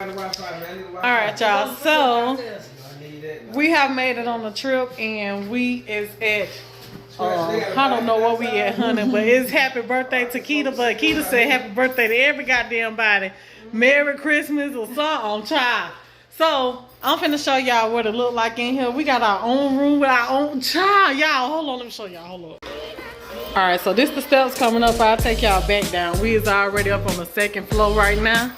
Alright, y'all. So we have made it on the trip and we is at I don't know where we at, honey, but it's happy birthday to Kita. But Kita said happy birthday to every goddamn body. Merry Christmas or something, child. So I'm finna show y'all what it look like in here. We got our own room with our own child. Y'all, hold on, let me show y'all. Hold on. Alright, so this the steps coming up. I'll take y'all back down. We is already up on the second floor right now.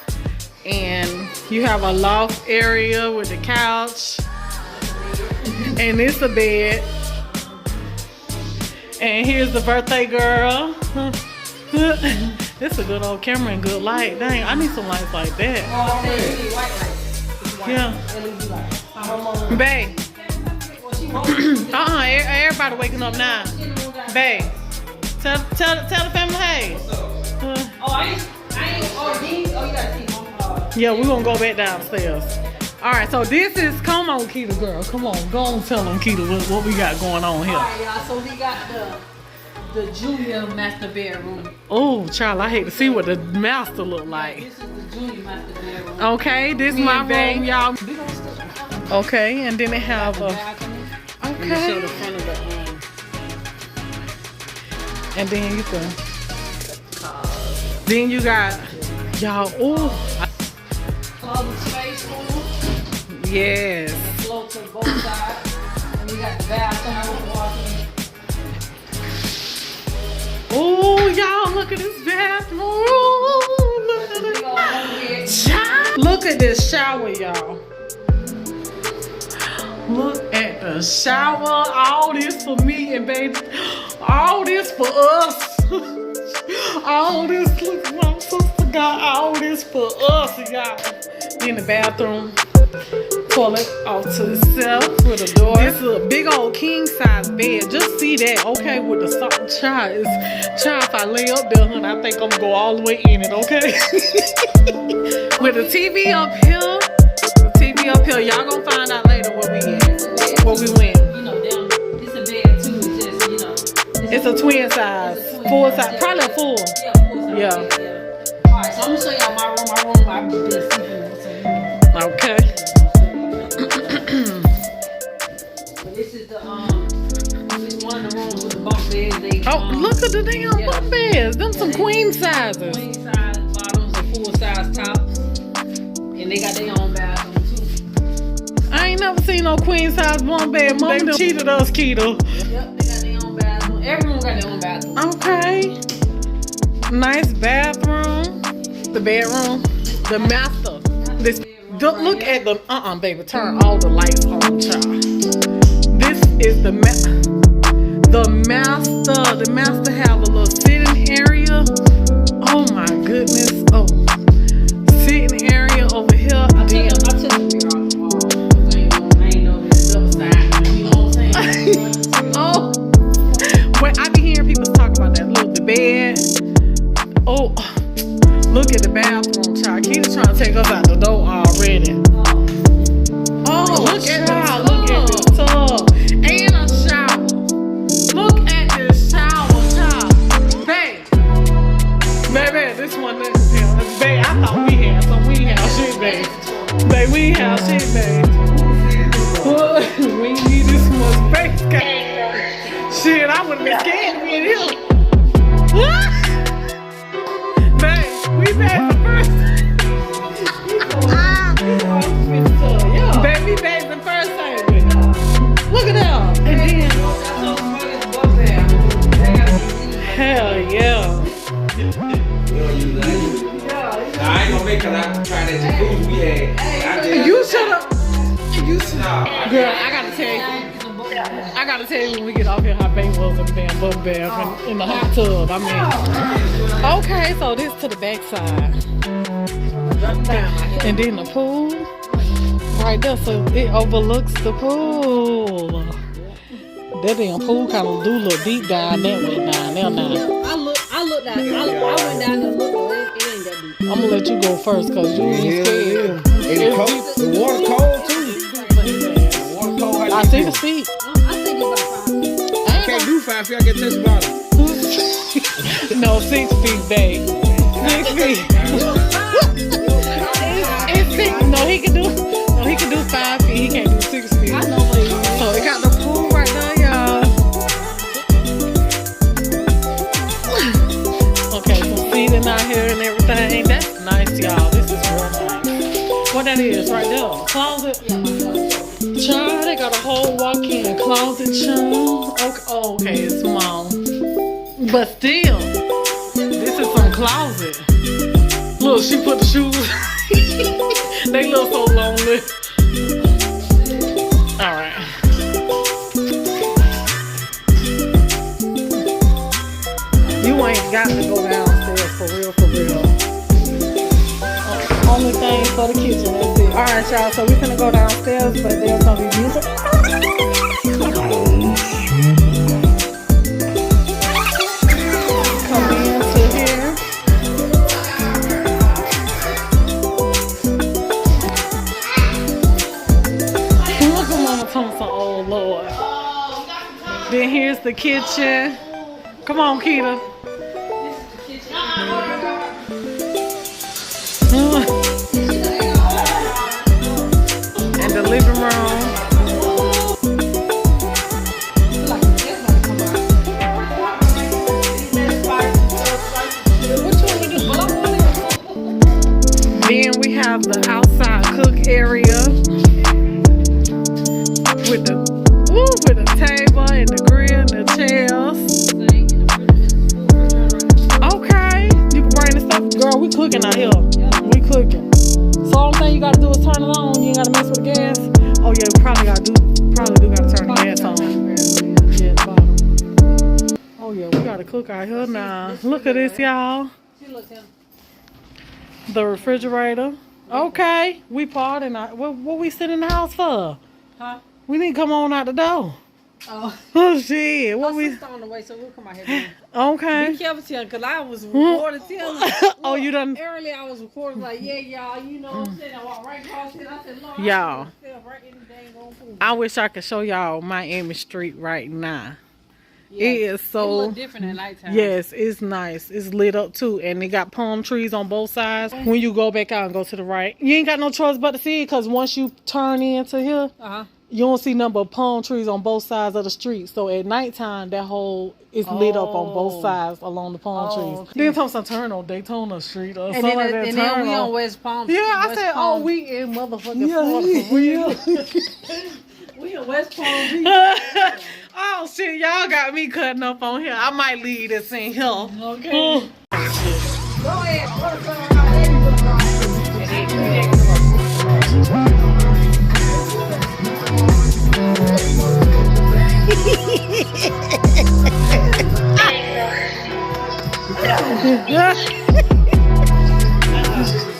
And you have a loft area with the couch. And it's a bed. And here's the birthday girl. This a good old camera and good light. Dang, I need some lights like that. Yeah. Babe. Everybody waking up now. Babe. Tell the family hey. You gotta see. Yeah, we gonna go back downstairs. Alright, so this is, come on, Kita girl. Come on, go on, tell them, Kita, what we got going on here. Alright, y'all, so we got the junior master bedroom. Oh, child, I hate to see what the master look like. This is the junior master bedroom. Okay, this is my room, y'all. Okay, and then they have a... Okay. Show the front of the and then you can... Then you got... Y'all, ooh. Closet space room. Yes. Flow to both sides. And we got the bathroom. Oh, y'all, look at this bathroom. Look at this shower, y'all. Look at the shower. All this for me and baby. All this for us. All this, look, my sister got all this for us, y'all. In the bathroom. Toilet off to itself with a door. This is a big old king size bed. Just see that, okay, with the soft child. Child, if I lay up there, honey, I think I'm gonna go all the way in it, okay? With the TV up here. The TV up here. Y'all gonna find out later where we at. Where we went. You know, it's a bed too. It's just, you know. It's a twin size. Full size. Probably a full. Yeah, full size. Yeah. Alright, so I'm gonna show y'all my room. My room, I've been sleeping. Okay. This is the this is one of the rooms with the bunk beds. Look at the damn bunk beds. Them some queen sizes. Queen size bottoms and full size tops, and they got their own bathroom too. I ain't never seen no queen size bunk bed. Mom done cheated us, Kita. Yep, they got their own bathroom. Everyone got their own bathroom. Okay. Nice bathroom. The bedroom. The master. This. Look at the baby. Turn all the lights on, child. This is the master. The master have a little sitting area. Oh my goodness. Oh, sitting area over here. I took the mirror off the wall. I ain't know this other side. You know what I'm saying? Oh, when I be hearing people talk about that. Look, the bed. Oh, look at the bathroom, child. Keita's trying to take us out the door already. Oh, look at that. Look at this tub. And a shower. Look at this shower, child. Babe. Baby, this one, babe, I thought we had some. We ain't have shit, babe. Babe, we ain't have shit, babe. We need this much space, guys. Shit, I would've been scared to be in here. Babe, we back the first. Baby, baby, the first time. Look at that. And then, hell yeah. I ain't gonna make it out try that jacuzzi we had. You shut up. Girl, I gotta tell you when we get off here how bang was in the damn bubble bath in the hot tub. I mean, okay, so this to the back side. And then the pool. Right there, so it overlooks the pool. That damn pool kind of do a little deep dive that way down there now. I went down and looked, it ain't that deep. I'm gonna let you go first because you ain't scared. The water cold too. The water cold. I see the feet. I think it's about 5 feet. I can't do 5 feet, I can touch the bottom. No, 6 feet, babe. 6 feet. It's 6 that is right there. Closet. Child, they got a whole walk-in closet, child. Okay, oh, okay, it's small. But still, this is some closet. Look, she put the shoes. They look so lonely. Alright. You ain't got to go downstairs for real, for real. Only thing for the kitchen, that's it. Alright, y'all, so we're gonna go downstairs, but there's gonna be music. Come into here. Look at Mama Thompson, oh Lord. Then here's the kitchen. Come on, Keita. And the living room. Then we have the outside cook area with the table and the grill and the chairs. Okay, you can bring the stuff. Girl, we cooking out here. We cooking. So only thing you gotta do is turn it on. You ain't gotta mess with the gas. Oh yeah, we probably do gotta turn the gas on. Yeah, the bottom. Oh yeah, we gotta cook out here now. Look at this, y'all. The refrigerator. Okay, we partying out. What we sit in the house for? Huh? We need to come on out the door. Oh. Oh shit. What we on the way, so we'll come out here. Okay. Be careful, Tiana, because I was recording Tiana. Oh, you done? Earlier I was recording like, yeah, y'all, you know what I'm saying? I walked right across it. I said, Lord, y'all. Right in the dang on pool. I wish I could show y'all Miami Street right now. Yeah. It is so. It look different at nighttime. Yes, it's nice. It's lit up too, and they got palm trees on both sides. When you go back out and go to the right, you ain't got no choice but to see it, because once you turn into here, you don't see nothing but palm trees on both sides of the street. So at nighttime, that whole is lit up on both sides along the palm trees. Then Thompson turn on Daytona Street or something like that. And then we on West Palm Street. Yeah, I said, oh, we in motherfucking Florida for real. We in West Palm Beach. Oh shit, y'all got me cutting up on here. I might leave this in here. Okay. Go ahead.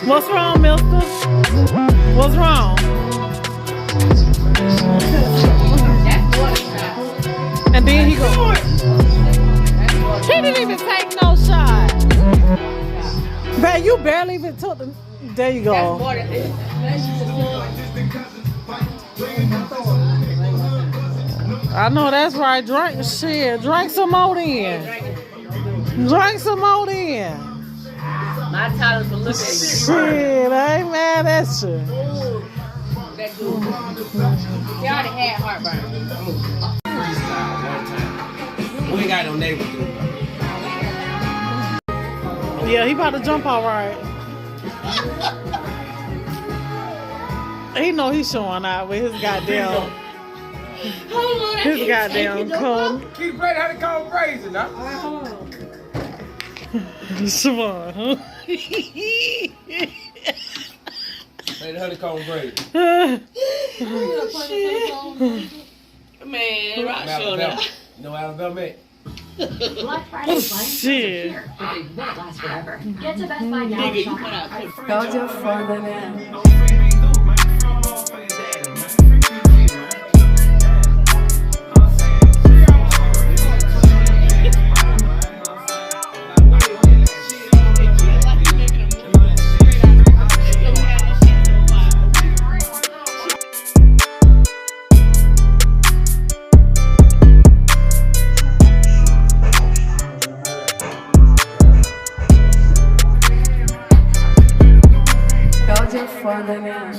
What's wrong, mister? What's wrong? And then he goes. He didn't even take no shot. Man, you barely even took the. There you go. I know that's right. Drink shit. Drink some more then. Drink some more then. My title to look at you. Shit, I ain't mad at you. That good. You already had heartburn. We ain't got no neighbors. Yeah, he about to jump all right. He know he's showing out with his goddamn. His goddamn cone. Keep ready how to call crazy now. Hold on. Siobhan, huh? Hey, the honeycomb crazy. Man, rock show now. You know Alabama, mate? Black Friday shit. here. It won't last forever. Get to Best Buy now. Go to further now. Further now.